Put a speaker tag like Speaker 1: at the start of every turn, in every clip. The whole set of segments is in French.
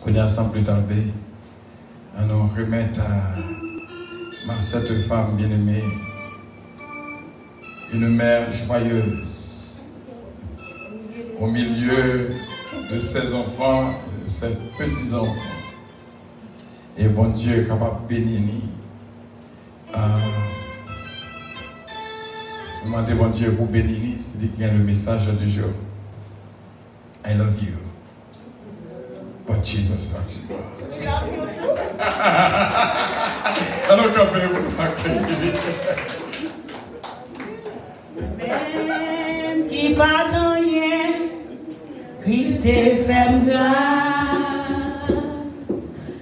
Speaker 1: Qu'on a sans plus tarder, à nous remettre à ma cette femme bien-aimée, une mère joyeuse, au milieu de ses enfants, de ses petits-enfants. Et bon Dieu est capable de bénir. Demandez bon Dieu pour bénir, c'est qu'il y a le message du jour. I love you. But Jesus loves you. Alors qu'on fait
Speaker 2: même qui pas rien, Christ est fait grâce.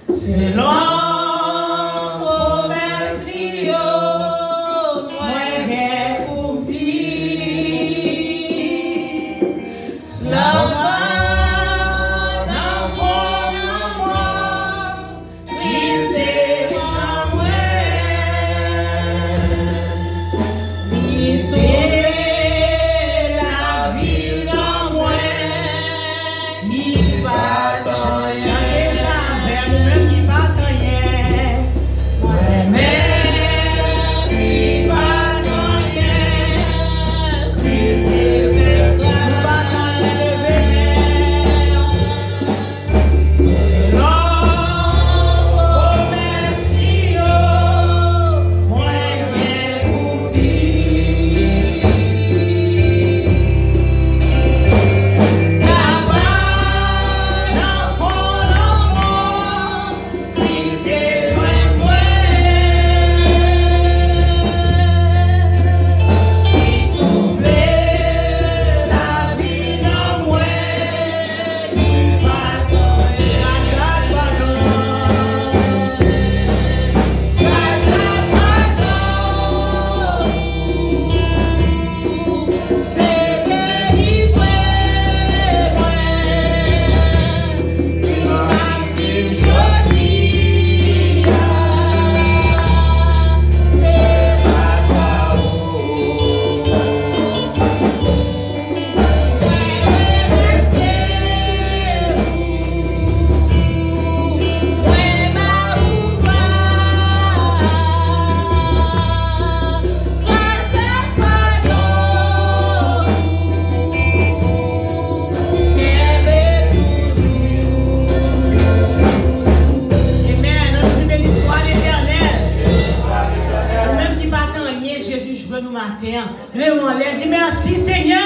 Speaker 2: Selon dit merci Seigneur.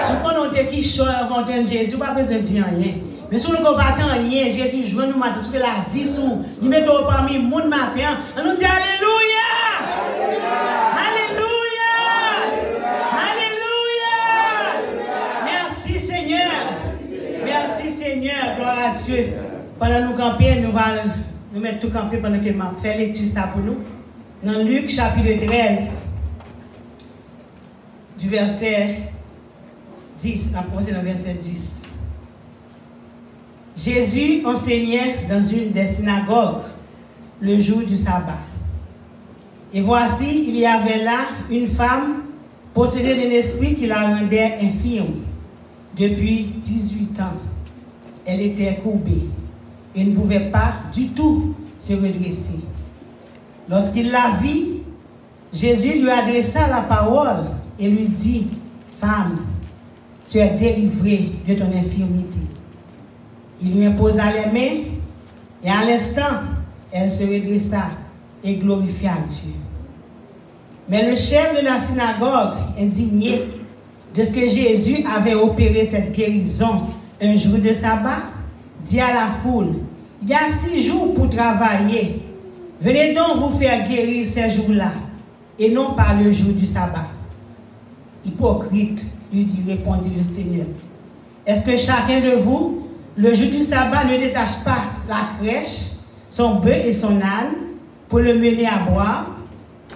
Speaker 2: Si on a qui choix avant de Jésus, pas besoin de dire rien. Mais si on ne combat rien, Jésus joue nous matin, fait la vie sous, il met au parmi monde matin, on nous dit alléluia. Alléluia. Alléluia. Merci Seigneur. Merci Seigneur. Gloire à Dieu. Pendant nous camper, nous allons nous mettre tout camper pendant que je fais lecture ça pour nous. Dans Luc chapitre 13. Du verset 10, la dans le verset 10. Jésus enseignait dans une des synagogues le jour du sabbat. Et voici, il y avait là une femme possédée d'un esprit qui la rendait infirme depuis 18 ans. Elle était courbée et ne pouvait pas du tout se redresser. Lorsqu'il la vit, Jésus lui adressa la parole et lui dit, femme, tu es délivrée de ton infirmité. Il lui imposa les mains et à l'instant, elle se redressa et glorifia Dieu. Mais le chef de la synagogue, indigné de ce que Jésus avait opéré cette guérison un jour de sabbat, dit à la foule, il y a 6 jours pour travailler. Venez donc vous faire guérir ces jours-là et non par le jour du sabbat. Hypocrite, lui dit, répondit le Seigneur. Est-ce que chacun de vous, le jour du sabbat, ne détache pas la crèche, son bœuf et son âne, pour le mener à boire?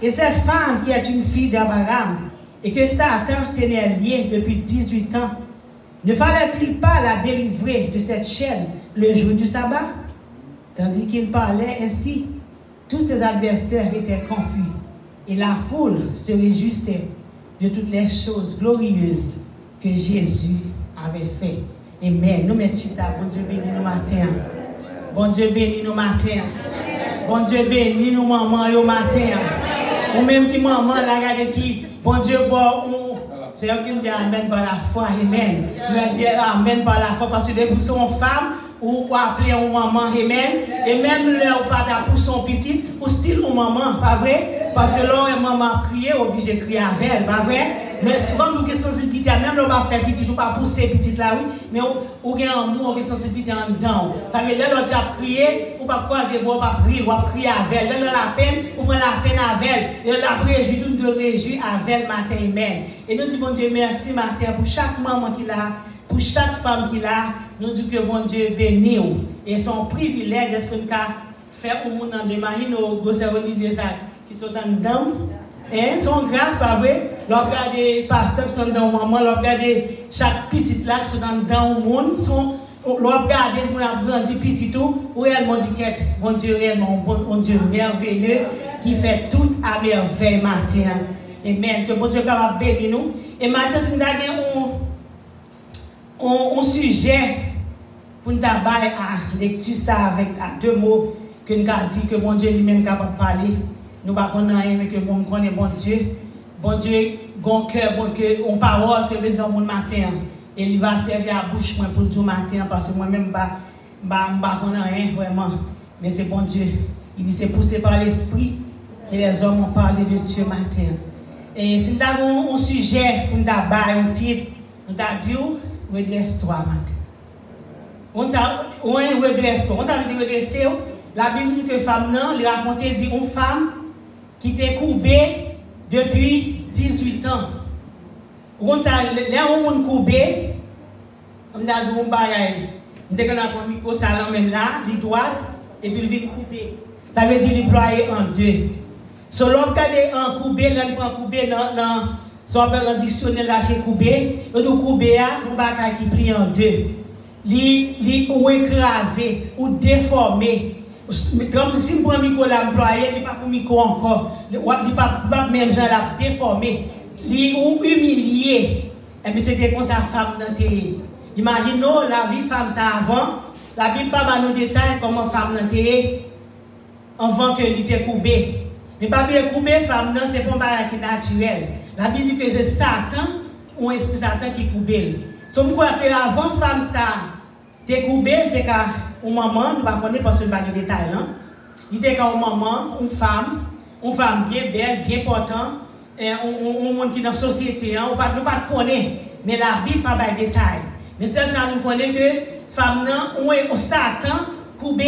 Speaker 2: Et cette femme qui est une fille d'Abraham, et que Satan tenait liée depuis 18 ans, ne fallait-il pas la délivrer de cette chaîne le jour du sabbat? Tandis qu'il parlait ainsi, tous ses adversaires étaient confus, et la foule se réjouissait de toutes les choses glorieuses que Jésus avait faites. Amen. Nous mettons chita. Bon Dieu béni nous matin. Bon Dieu béni nous matin. Bon Dieu béni nous maman au matin. Ou même qui maman la regarde qui. Bon Dieu bon. C'est eux qui dit amen par la foi. Amen. Nous dit amen par la foi parce que pour son femme. Ou appeler un maman, amen. Et même là, ou pas pour son petit, ou style ou maman, pas vrai? Parce que là, maman crié, obligé de crier avec elle, pas vrai? Mais comme nous avons sensibilité, même là, on va faire petit, ou pas pousser petit là, oui, mais ou avez un amour, ou sensibilité en dedans. Ça veut dire, là, tu as crié, ou pas croiser, ou pas prier, ou pas crier avec elle. Là, la peine, ou prendre la peine avec elle. Et là, la réjouir, tout nous réjouir avec elle matin, amen. Et nous disons, bon Dieu, merci matin pour chaque maman qui l'a, pour chaque femme qui l'a. Nous disons que bon Dieu bénit et son privilège est-ce que nous avons fait au monde en démarrer nos gosses Olivier qui sont dans dedans. Hein, son grâce, pas vrai? L'on regarde les pasteurs qui sont dans le moment, l'on regarde chaque petite là qui sont dans le monde, l'on regarde les gens qui grandi petit tout, ou réellement dit qu'être bon Dieu réellement, bon Dieu merveilleux qui fait tout à merveille matin. Amen. Que bon Dieu capable bénir nous. Et maintenant, si nous avons un sujet pour nous travailler à lecture ça avec à deux mots que nous avons dit que bon Dieu lui-même capable de parler. Nous ne connaissons pas rien mais que bon connaît bon Dieu. Bon Dieu, bon cœur, bon cœur, on parole que besoin mon matin. Et il va servir à bouche moi pour le matin parce que moi-même je ne connais rien vraiment. Mais c'est bon Dieu. Il dit c'est poussé par l'esprit que les hommes ont parlé de Dieu matin. Et si nous avons un sujet pour nous travailler, un titre, nous avons dit redresse-toi matin. On redresse-toi. On t'a dit redresser. La Bible dit que femme non, il racontait dit une femme qui était courbée depuis 18 ans. On t'a là on courbé, on t'a dit on bagaille. On t'a gagné un micro salon même là, li droite et puis il vient courbé. Ça veut dire il ployer en deux. Selon regarder en courbé, là il prend courbé dans so appelle le dictionnaire là chez Koubé, et de Koubé a un bagage qui plie en deux. Li ou écrasé ou déformé. Comme si pour un micro l'employé, il pas pour micro encore. Il pas même gens l'a déformé. Li ou humilié. Et puis c'était comme ça femme dans terre. Imaginons la vie femme ça avant. La Bible pas nous détaille comment femme dans terre avant que il était Koubé. Mais pas bien Koubé femme non c'est pas un bagage naturel. La Bible dit que c'est Satan, ou esprit Satan qui coupe. So, je crois que avant femme ça, t'es coupé, t'es qu'à une maman, nous ne connaissons pas parce que pas de détails. Il était qu'à une maman, une femme bien belle, bien portante, un monde qui est dans la société, on ne peut pas connaître, mais la Bible n'a pas de détails. Mais c'est ça, nous connaissons que femme, ou Satan coupe.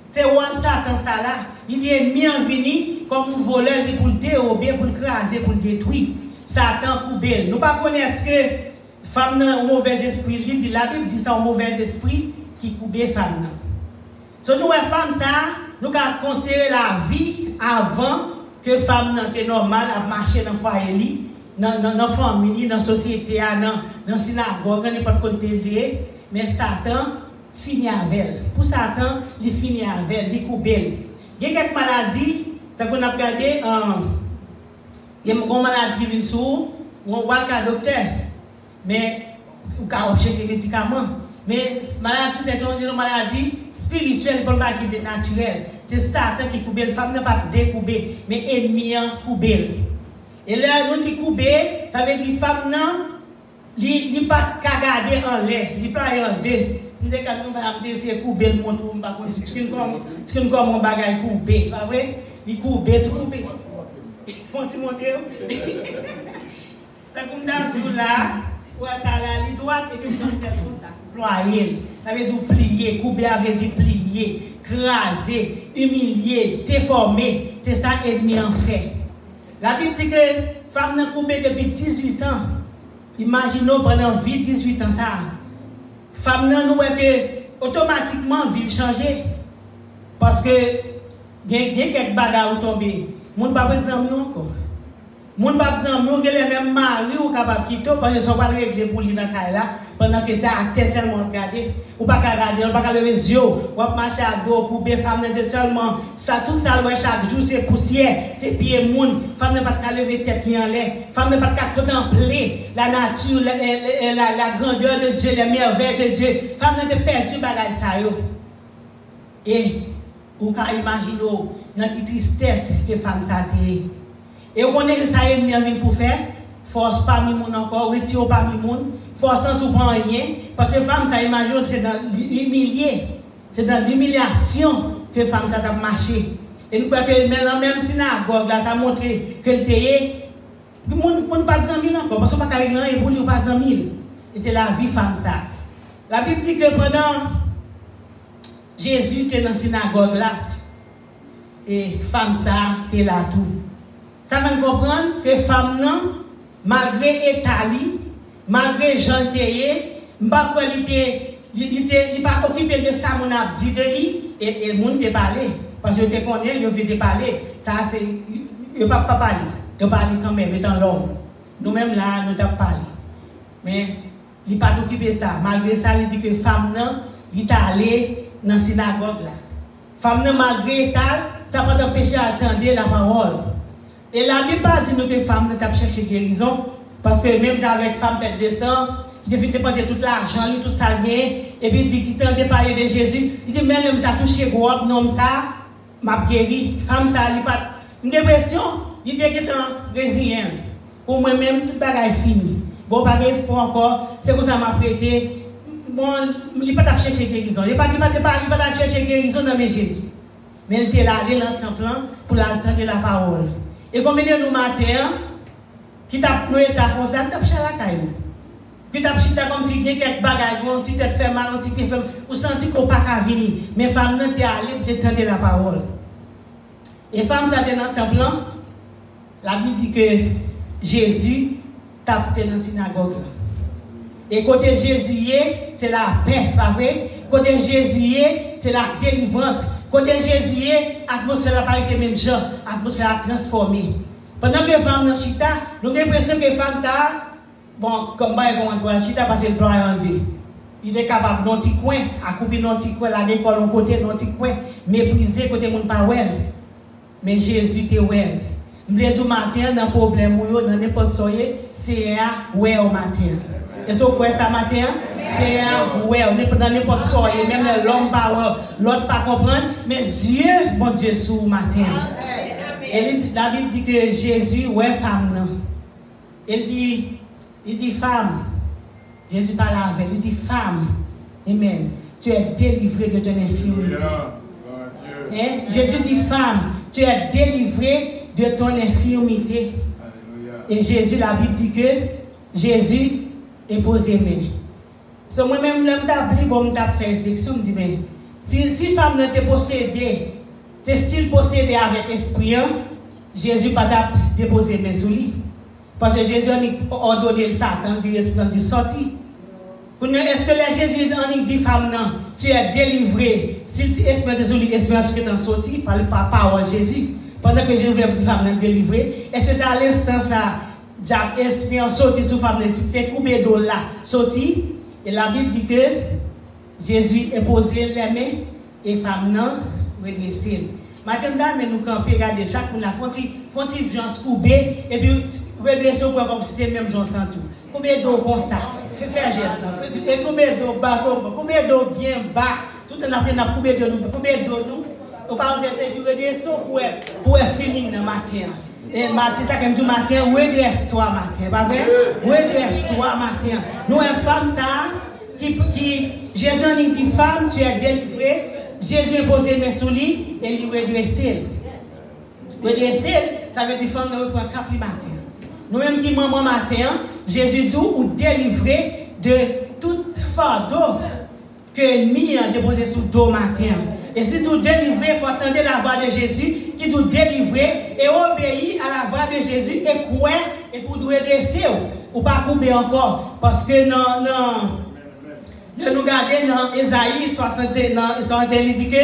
Speaker 2: C'est où Satan ça là. Il est ennemi en vini comme un voleur pour le dérober, pour le craser, pour le détruire. Satan coupé. Nous ne connaissons pas que femme a un mauvais esprit. Il dit, la Bible dit ça, un mauvais esprit qui coupe femme. So, nous, femme, ça, nous avons considéré la vie avant que femme était normale à marcher dans le foyer, dans la famille, dans la société, dans la synagogue, dans n'importe quel côté. Mais Satan finit avec elle. Pour Satan, il finit avec elle, il coupe elle. Il y a quelques maladies, qu'on a regardé, il y a une maladie qui vient sur, on voit le docteur, mais on peut chercher des médicaments. Mais maladie, c'est une maladie spirituelle, pas une maladie naturelle. C'est Satan qui coupe, la femme n'a pas découpé, mais ennemi coupe. Et là, nous disons coupe, ça veut dire femme n'a pas qu'à garder en l'air, il peut aller en deux. Nous disons que nous avons essayé de couper le monde, c'est comme un bagage coupé, pas vrai? Il coupe, c'est coupé. Faut-il monter? C'est comme dans ce jour-là, où ça là, il doit et puis on fait comme ça. Ployer, ça veut dire plier, couper avait dit plier, craser, humilier, déformer. C'est ça ennemi en fait. La Bible dit que femme n'a coupé depuis 18 ans. Imaginons pendant 18 ans ça. Femme n'a nous que automatiquement vie changer. Parce que il y a quelques bagages qui tombent. Mon papa dit encore. Moun pa besoin moun les mêmes mari ou capable quitter parce que sont pas régler pour lui dans caille là pendant que ça acte seulement regarder ou pas regarder ou pas lever yeux ou marcher à dos pour be femme n'est seulement ça tout ça chaque jour c'est poussière c'est pied moun femme n'est pas lever tête en l'air femme n'est pas contempler la nature la grandeur de Dieu les merveilles de Dieu femme n'est perdu bagage ça yo et ou ka imaginer dans qui tristesse que femme ça té. Et on connaît que ça est venu pour faire, force parmi moun encore, retire parmi moun, force sans tout prendre rien, parce que femme ça imagine c'est dans l'humilier, c'est dans l'humiliation que femme ça a marché. Et nous croyons que même synagogue là ça montre que le théé, moun pas 100 000 encore, parce que pas qu'à rien et pour lui pas 100 000. C'était la vie femme ça. La Bible dit que pendant Jésus était dans la synagogue là, et femme ça était là tout. Ça fait comprendre que femme non, malgré Italie, malgré Jean Théé, m'pas quoi il pas occupé de ça mon a dit de lui et le monde te parlé parce que te connais, il veut te parler. Ça c'est il pas parler. De parler quand même étant l'homme. Nous même là nous t'a parlé. Mais il pas occupé ça. Malgré ça, il dit que femme non, il est allé dans la synagogue là. Femme non malgré ça pas t'empêcher à attendre la parole. Et la Bible pas dit nous que femme ne t'a cherché guérison parce que même avec femme pète de sang qui devait dépenser tout l'argent, tout ça et puis il dit qu'il t'a parler de Jésus, il dit même il t'a touché gros nom ça m'a guéri. Femme ça il pas une dépression, il était résilient. Pour moi même tout bagage fini. Bon pas espoir encore, c'est comme ça m'a prêté. Bon, il pas t'a chercher guérison. Il pas t'a chercher guérison dans Jésus. Mais il était là dans le temple pour attendre la parole. Et combien de nous matin, qui t'a nous état comme ça, t'a cherché la caille. Qui t'a cherché comme si il y a quelques bagages, on t'y tête fait mal, on t'y fait, ou senti qu'on pas qu'à venir. Mais femme n'a t'es allée pour tenter la parole. Et femme ça dans le temple, la Bible dit que Jésus t'a dans la synagogue. Et côté Jésus, c'est la paix, c'est pas vrai? Côté Jésus, c'est la délivrance. Côté Jésus, l'atmosphère n'a pas été même genre, l'atmosphère a transformé. Pendant que les femmes dans Chita, nous avons l'impression que les femmes, ça, bon, comme on va Chita parce qu'elle prend en deux. Il est capable d'un petit coin, à couper d'un petit coin, la décolle de côté d'un petit coin, mépriser côté mon pas well. Mais Jésus était well. Je voulais dire matin, dans le problème, dans n'importe quoi, c'est un ouais au matin. Et ce quoi ça matin? C'est un ouais, dans n'importe quoi, même l'homme pas l'autre pas comprendre, mais Dieu, mon Dieu, sous matin. Et la Bible dit que Jésus, ouais, femme, non. Il dit femme. Jésus parle avec elle, il dit femme. Amen. Tu es délivrée de ton infirmité. Jésus dit femme, tu es délivrée de ton infirmité. Et Jésus, la Bible dit que Jésus est posé main. So moi-même, je m'ai pour me faire réflexion, je me dis, mais si femme ne t'est possédée, t'es style possédé avec l'esprit, Jésus pas t'a déposé main sur lui. Parce que Jésus a ordonné le Satan, dit l'esprit de sortir. Est-ce que Jésus a dit femme, non, tu es délivré, si l'esprit de sur lui, l'espérance que tu es sorti par la parole de Jésus, pendant que Jésus a dit femme, délivré, est-ce que c'est à l'instant ça, l'esprit sorti sous femme, tu es coupé d'eau là, sorti? Et la Bible dit que Jésus a posé les mains et femme non redressée. Maintenant, nous campons, regardez, chaque monde font une viande coupée et puis redresser comme si c'était même Jean sans tout. Combien d'eau comme ça? Faire geste là. Combien d'eau bas, combien d'eau bien bas, tout en apprenant combien d'eau nous. On va faire du redresser pour finir le matin. Et matin, ça comme du matin, redresse-toi matin, pas vrai? Redresse-toi matin. Nous, une femme, ça, qui Jésus a dit, femme, tu es délivrée. Jésus a posé mes sous lui et il redressé. Redressé, ça veut dire femme, nous reprend cap le matin. Nous-mêmes qui maman matin, Jésus dit, ou délivré de toute fardeau que l'ennemi a déposé sous dos matin. Et si tu délivré, il faut attendre la voix de Jésus qui doit délivrer et obéir à la voix de Jésus et quoi et pour nous redresser ou pas couper encore. Parce que nous regardons dans Ésaïe 61, il dit que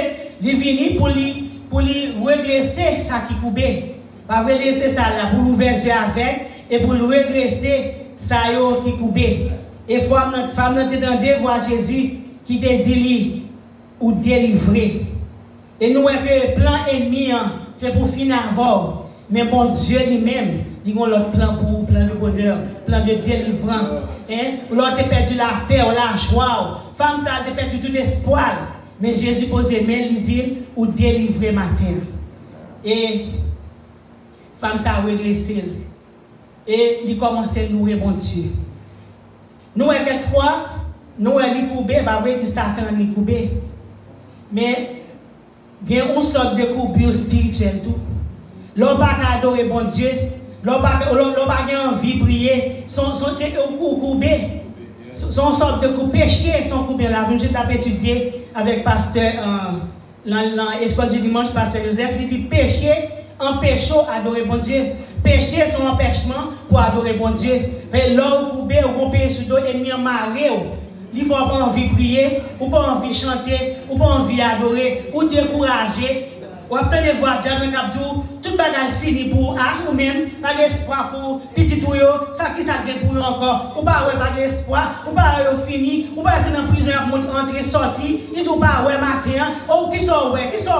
Speaker 2: il vient pour lui redresser ça qui coupait. Pas laisser ça là pour l'ouvrir les yeux avec et pour le redresser ça yo qui coupé. Et femme n'entendait voir Jésus qui te dit ou délivrer. Et nous voyons que le plan ennemi c'est pour finir avant. Mais bon Dieu lui-même, il a l'autre plan pour vous, plan de bonheur, plan de délivrance. Hein? L'autre a perdu la paix, la joie. Femme ça a perdu tout espoir. Mais Jésus posait main, lui dit, ou délivrer matin. Et femme ça a redressé. Et il commençait à louer mon Dieu. Nous, quelquefois, nous, elle coupé, bah, oui, dit Satan, il coupé. Mais, il y a une sorte de coupure spirituelle, tout. L'on pas adorer bon Dieu, l'on pas envie de prier, son coupé. Son sorte de coup péché, son coup bien là. Je t'ai étudié avec pasteur dans l'école du dimanche, pasteur Joseph, il dit péché, empêche adorer bon Dieu. Péché, son empêchement pour adorer bon Dieu. L'homme coupé, ou péché sur le ennemi maré. Il faut pas envie de prier, ou pas envie de chanter, ou pas envie d'adorer, ou décourager. Ou attendez voir Dieu Capdou, tout bagage fini pour ou même pas d'espoir pour petit tout yo, ça qui ça gagne pour encore, ou pas ouais pas d'espoir, ou pas yo fini, ou pas c'est dans prison à entrer sortir, ils ont pas ouais matin, ou qui sort ouais, qui ça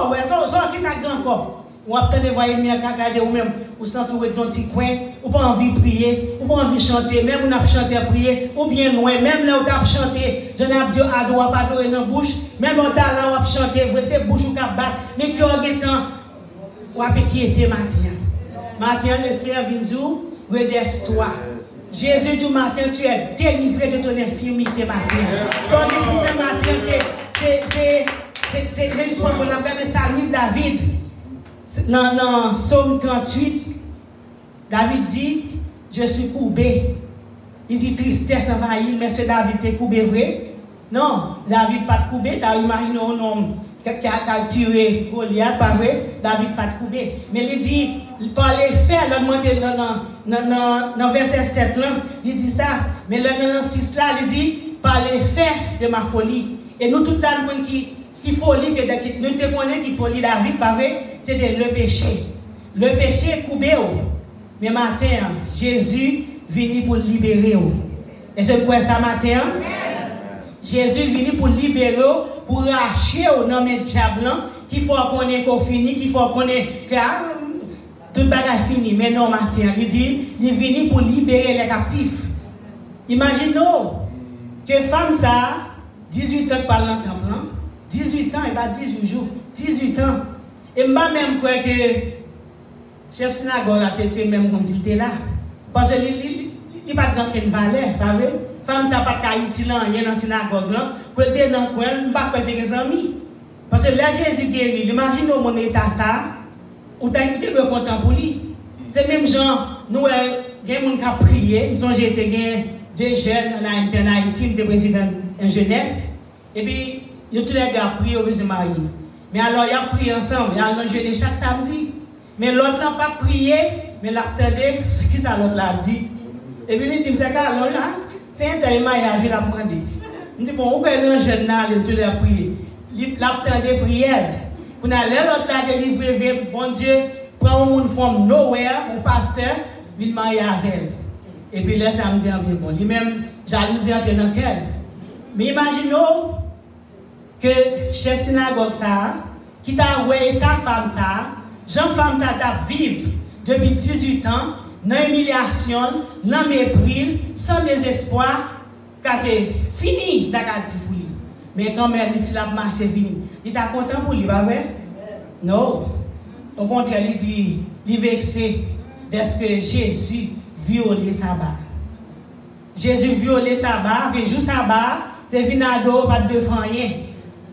Speaker 2: gagne encore. Ou attendez voir ennemi à regarder ou même ou s'entourer dans petit coin, ou pas envie de prier, ou pas envie de chanter, même on a chanté à prier, ou bien loin, même là où tu as chanté, je n'ai dit à doigt pas adorer dans la bouche, même on t'a là où tu chanté, vous c'est bouche ou cap battre, mais cœur est temps, ou à qui était matin. Matin, le Seigneur vient dire, redresse-toi. Jésus du matin, tu es délivré de ton infirmité matin. Son pour ce matin, c'est l'histoire qu'on appelle le psalmiste David. Dans Psaume 38, David dit, je suis courbé. Il dit, tristesse envahit, mais ce David est courbé vrai? Non, David pas de courbé. Imaginez un homme qui a tiré Goliath, pas vrai? David pas de courbé. Mais il dit, par les faits, dans verset 7, là, il dit ça. Mais dans 6, là, il dit, par les faits de ma folie. Et nous, tout le monde qui folie, que nous te connaissons qui folie David, pas vrai? C'était le péché. Le péché coupé. Mais matin, Jésus venu pour libérer. Et c'est pour ça matin, Jésus venu pour libérer, pour racheter au nom du diable, qu'il faut qu'on ait fini, qu'il faut qu'on ait que tout le bagage fini. Mais non, matin, il dit, il est venu pour libérer les captifs. Imaginons que femme ça, 18 ans par le temple, 18 ans, et pas 18 jours, 18 ans. Et je même crois que le chef synagogue a été même quand il était là. Parce qu'il n'y a pas de grande valeur, pas vrai? Femme, ça n'a pas de utile dans la synagogue. Pour être dans le coin, je ne sais pas quoi des amis. Parce que là, Jésus guérit. Imaginez mon état ça, ou tu as été content pour lui. C'est même genre, nous, il y a des gens qui ont prié. Nous avons été deux jeunes en Haïti, des présidents en jeunesse. Et puis, ils ont tous les gars prié au besoin de marier. Mais alors, ils ont prié ensemble, ils ont jeûné chaque samedi. Mais l'autre n'a pas prié, mais l'attendait, ce qui ça l'autre l'a dit. Et puis, il dit, c'est quoi, c'est un tel mariage, il a demandé. Il dit, bon, où est le jeune là, il a prié. L'attendait prière. Pour aller, l'autre l'a délivré, bon Dieu, prend une forme nowhere, au pasteur, il marie avec elle. Et puis là, ça me dit, bon, lui-même, jalousie entre dans quel. Mais imaginons, que chef synagogue ça, qui t'a oué ta femme ça, jeune femme ça t'a vivre depuis 18 ans, dans l'humiliation, dans le mépris, sans désespoir, car c'est fini, t'as dit pour lui. Mais quand même, si la marche est finie, il t'a content pour lui, pas vrai? Non. Au contraire, il dit, il est vexé d'être que Jésus violé sabbat. Jésus violé sabbat, et jour sabbat, c'est vinado, pas de rien.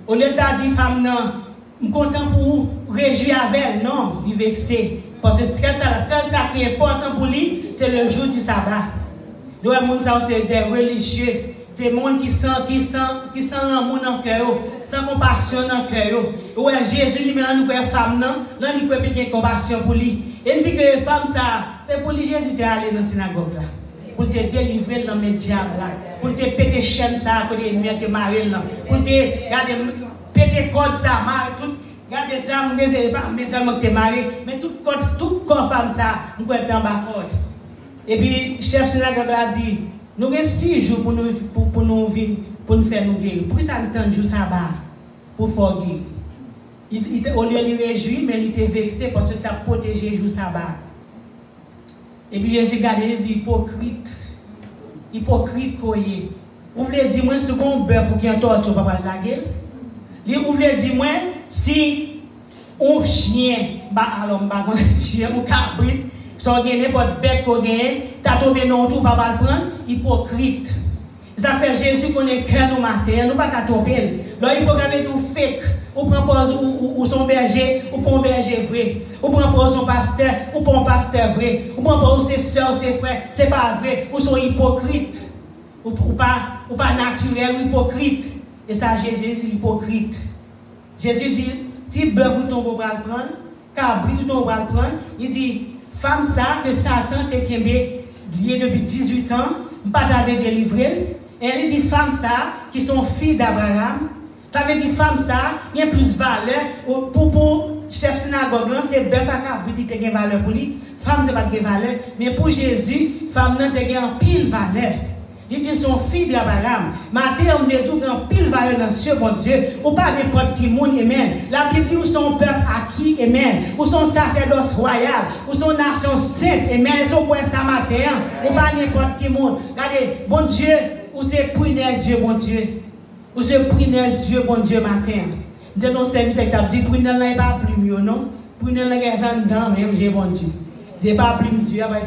Speaker 2: Au lieu de dire, femme, non, je suis content pour vous, réjouir avec elle. Non, il est vexé. Parce que seul ça qui est important pour lui, c'est le jour du sabbat. Donc, c'est des religieux. C'est des gens qui sent l'amour dans le cœur, sans compassion dans le cœur. Ouais, Jésus lui-même, nous sommes femmes, non, nous avons compassion pour lui. Et il dit que les femmes, c'est pour lui, Jésus est allé dans la synagogue là. Pour te délivrer dans mes diables, pour te péter chaîne ça, pour te mettre marier là, pour te péter code ça, tout, regardez ça, je ne pas mais seulement que tu es marié, mais tout corps femme ça, nous pouvons être en bas. Et puis, le chef synagogue a dit, nous avons 6 jours pour nous faire nous guérir. Pourquoi ça nous tente jour sabbat pour faire guérir? Au lieu de le réjouir, mais il était vexé parce que tu as protégé le jour sabbat. Et puis Jésus regarde et dit, hypocrite quoi est. Vous voulez dire, moi, si vous bœuf qui est en torture, vous ne pouvez pas la gueule. Vous voulez dire, moi, si un chien, alors, un chien, un cabrit, si vous avez n'importe bête qu'on gagne, tu as tombé dans tout, vous ne pouvez pas le prendre, hypocrite. Ça fait Jésus qu'on est cœur nous matin, nous ne pouvons pas tomber. Là, il faut que vous fake. Ou prend pour son berger, ou pour un berger vrai. Ou prend pour son pasteur, ou pour un pasteur vrai. Ou prend pour ses soeurs, ses frères, c'est pas vrai. Ou sont hypocrites. Ou pas naturel, ou hypocrite. Et ça, Jésus dit hypocrite. Jésus dit, si bœuf ou tombe, on va le prendre. Cabrit ou tombe, on va le prendre. Il dit, femme ça, que Satan t'a lié depuis 18 ans, pas tarder de délivrer. Et il dit, femme ça, qui sont filles d'Abraham. Ça veut dire femme ça, il y a plus de valeur. Pour chef synagogue, c'est bœuf à cabrit qui a valeur pour lui. Femme, c'est pas de valeur. Mais pour Jésus, femme n'a pas pile valeur. Il dit son fille d'Abraham. Matin, on veut tout grand pile valeur dans ce bon Dieu. Ou pas n'importe qui monde, amen. La Bible dit où son peuple acquis, amen. Où son sacerdoce royal, où son nation sainte, amen. Et son point ça matin. Ou pas n'importe qui monde. Regardez, bon Dieu, où c'est pris dans les yeux, bon Dieu. Ou se pris dans les yeux, bon Dieu, matin. Nous avons serviteur qui a dit, pris dans les pas plus mieux, non? Pris dans les dedans même, j'ai bon Dieu. C'est pas plus mieux, mais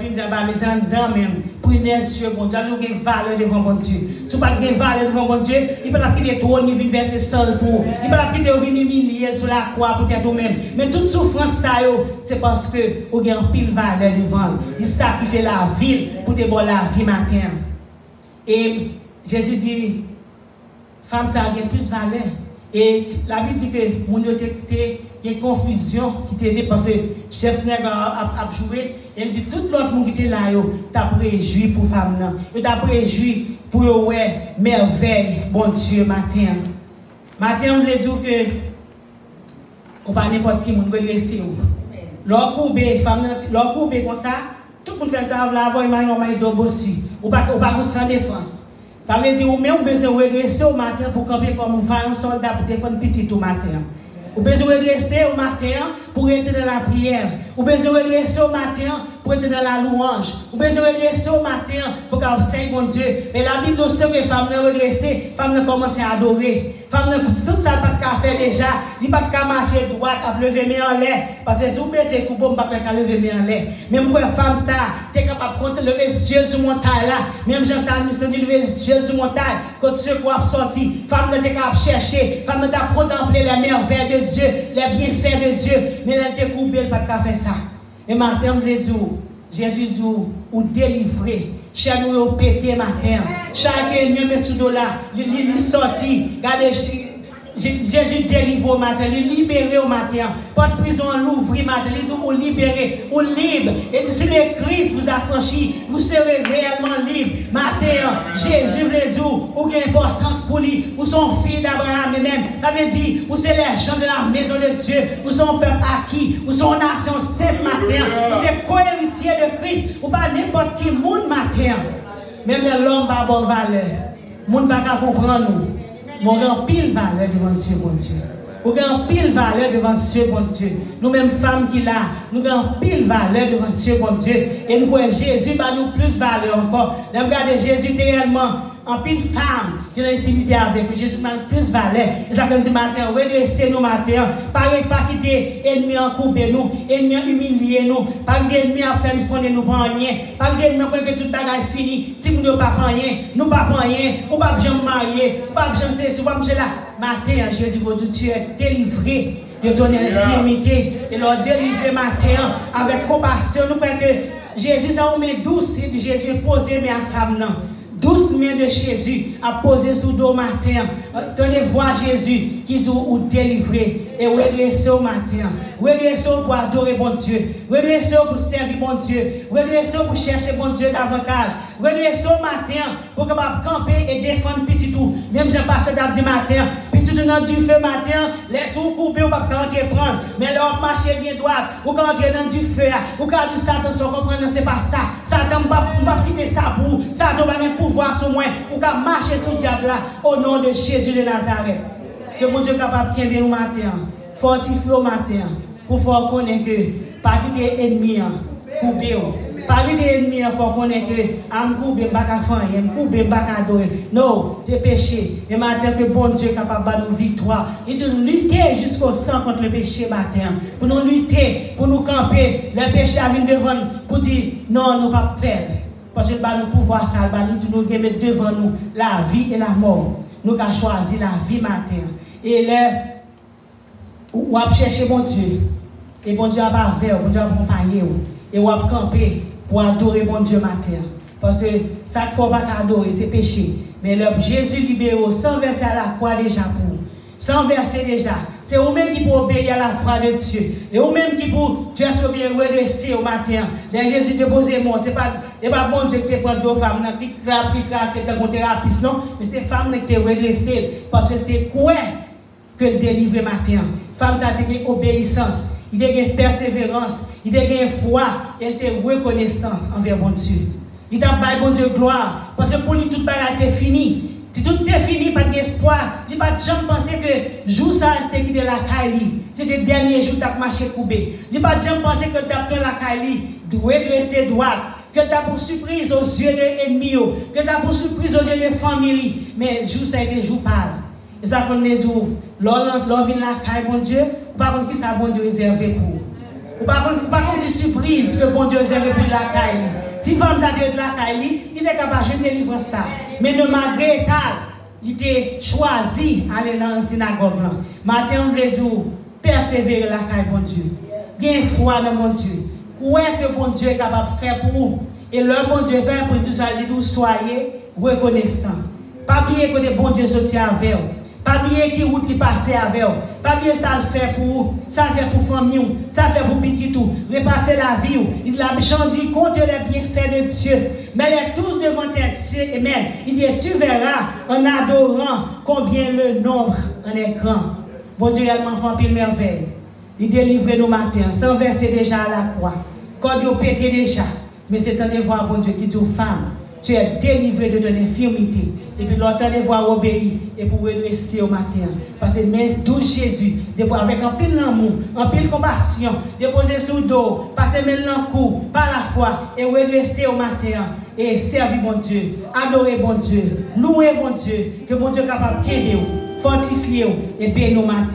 Speaker 2: c'est dedans même. Pris dans les yeux, bon Dieu. Nous avons une valeur devant bon Dieu. Si vous n'avez pas de valeur devant bon Dieu, il ne peut pas quitter tout, il vient verser seul pour. Il ne peut pas quitter, il vient humilier sur la croix pour être même. Mais toute souffrance, ça, c'est parce que vous avez une pile valeur devant. Il sacrifie la vie pour te donner la vie matin. Et Jésus dit, femme, ça a plus de valeur. Et la Bible dit que mon il y a une confusion qui était parce que le chef Sneg a joué. Et il dit tout l'autre monde qui était là, tu as réjoui pour femme. Tu as réjoui pour merveille, bon Dieu, matin. Matin, on veut dire que on pas n'importe qui, on veut rester. Leur couper, femme, leur couper comme ça, tout le monde fait ça, on va avoir une manière de bosser. Ou pas sans défense. Ça veut dire, ou même besoin de redresser au matin pour camper comme un soldat pour défendre petit au matin. Ou besoin de redresser au matin pour être dans la prière. Ou besoin de redresser au matin pour être dans la louange. Ou besoin de redresser au matin pour qu'elle mon Dieu. Et la Bible dit que les femmes ne redresser, les femmes ne commencent à adorer. Les femmes ne tout ça pas de faire déjà. Ils ne peuvent pas marcher droite, à lever mes en l'air. Parce que si vous baissez le coup, vous ne pouvez pas lever mes en l'air. Même pour les femmes, ça, tu es capable de lever les yeux sur mon taille là. Même Jean-Saint dit lever les yeux sur mon taille. Quand ce qu'on a sorti, femme ne t'es capable de chercher. Femme ne t'a contempler les merveilles de Dieu, les bienfaits de Dieu. Mais elle t'a coupé, elle ne peut pas faire ça. Et matin, on veut dire, Jésus dit, ou délivrer. Chaque nous pété matin. Chaque ennemi met tout là. Il sorti. Regardez, Jésus délivre au matin. Il libère au matin. Pas de prison, l'ouvrir matin. Il dit, ou libérer, ou libre. Et si le Christ vous a franchi, vous serez réellement libre. Matin, Jésus veut dire, ou une importance pour lui, ou son fils d'Abraham même. Ça veut dire, ou c'est les gens de la maison de Dieu, ou son peuple acquis, ou son nation sainte matin, ou c'est co-héritier de Christ, ou pas n'importe qui monde matin. Même l'homme n'a pas bonne valeur. Le monde n'a pas comprendre nous. Nous avons pile valeur devant Dieu, bon Dieu. Nous avons pile valeur devant Dieu, bon Dieu. Nous-mêmes femmes qui là, nous avons pile valeur devant Dieu, bon Dieu. Et nous voyons Jésus, nous plus valeur encore. Nous regardons Jésus réellement en pile femme qui a intimité avec lui. Jésus m'a plus valeur. Et ça fait du matin, redresser nous matin. Pas quitter ennemi en couper nous, ennemi humilier nous. Pas quitter ennemi en faire nous connaître nous pas rien. Pas quitter ennemi que toute bagaille fini. Si nous ne pas rien, nous pas rien, ou pas jamais marier, ou pas jamais c'est, ou pas là. Matin, Jésus veut tout tu es délivré de ton infirmité et leur délivrer matin avec compassion. Nous parce que Jésus ça on met douce, Jésus posé mais à femme non. Douce main de Jésus a posé sous dos matin. Tenez voir Jésus qui dit ou délivrer et redresser au matin. Redresser pour adorer bon Dieu. Redresser pour servir bon Dieu. Redresser pour chercher bon Dieu davantage. Redresser au matin pour capable camper et défendre petit tout. Même Jean-Pasteur dit matin, petit tout toujours dans du feu matin, les sous coupés, ou pas quand prendre, mais leur marcher bien droit, ou quand entrer dans du feu, ou quand du Satan, sans comprendre, c'est pas ça. Satan ne va pas quitter ça pour, Satan va avoir pouvoir sur moi, ou quand marcher sur le diable là, au nom de Jésus de Nazareth. Que mon Dieu est capable de bien au matin, fortifier au matin, pour faire connaître que, pas quitter ennemi, couper. Pas quitter ennemi, il faut connaître que, am couper, pas qu'à faire, am couper, pas qu'à adorer. Non, le péché, le matin que bon Dieu est capable de nous victoire. Il dit lutter jusqu'au sang contre le péché matin. Pour nous lutter, pour nous camper, le péché vient devant nous, pour dire non, nous ne pas faire. Parce que nous pouvoir ça, nous mettre devant nous la vie et la mort. Nous avons choisi la vie matin. Et là, on va chercher mon Dieu. Et bon Dieu va faire, bon Dieu va accompagner. Et on va camper pour adorer mon Dieu matin. Parce que ça ne faut pas adorer, c'est péché. Mais le Jésus libéré, sans verser à la croix déjà pour. Sans verser déjà. C'est vous-même qui pour obéir à la foi de Dieu. Et vous-même qui pour Dieu soit bien redressé au matin. Les Jésus déposé mon. Ce n'est pas bon Dieu qui te prend deux femmes qui clap, qui est un thérapiste, non. Mais c'est femmes qui te redressé parce que tu crois que le délivre matin. Femme, ça a une obéissance, il a une persévérance, il a une foi, elle était reconnaissant envers bon Dieu. Il t'a baillé bon Dieu gloire, parce que pour lui tout est fini. Si tout est fini, pas d'espoir, il n'a pas jamais pensé que jour ça, il quitté la Kaili. C'était le dernier jour que tu as marché coupé. Il n'a pas jamais pensé que tu as pris la Kaili, redresser droite, que tu as pour surprise aux yeux de l'ennemi, que tu as pour surprise aux yeux de la famille. Mais jour ça a été jour pâle. Et ça qu'on est dit, l'on vient la caille, bon Dieu, ou pas contre qui ça bon Dieu réservé pour. Ou pas contre une surprise que bon Dieu réservé pour la caille. Si femme ça de la caille, il est capable de délivrer ça. Mais ne malgré ça, il était choisi d'aller dans la synagogue. Matin, on veut dire, persévérer la caille, bon Dieu. Gain foi dans mon Dieu. Quoi que bon Dieu est capable de faire pour vous. Et le bon Dieu fait pour tout ça, il dit, soyez reconnaissants. Pas oublier que bon Dieu sortit avec vous. Pas oublier qui route il passe avec vous. Pas oublier ça le fait pour ça le fait pour famille, ça le fait pour petit tout. Repasser la vie. Il a dit contre les bienfaits de Dieu. Mais les tous devant tes cieux. Amen. Il dit tu verras en adorant combien le nombre en est grand. Bon Dieu a fait pile merveille. Il délivre nos matins sans verser déjà à la croix. Quand Dieu pété déjà. Mais c'est un devoir bon Dieu qui dit aux femmes. Tu es délivré de ton infirmité. Et puis l'autre de voir obéir et pour redresser au matin. Parce que même d'où Jésus, avec un pile d'amour, un pile de compassion, déposer sous le dos, passer même le cou, par la foi, et redresser au matin. Et servir bon Dieu, adorer bon Dieu, louer bon Dieu, que bon Dieu est capable de fortifier et bénir au matin.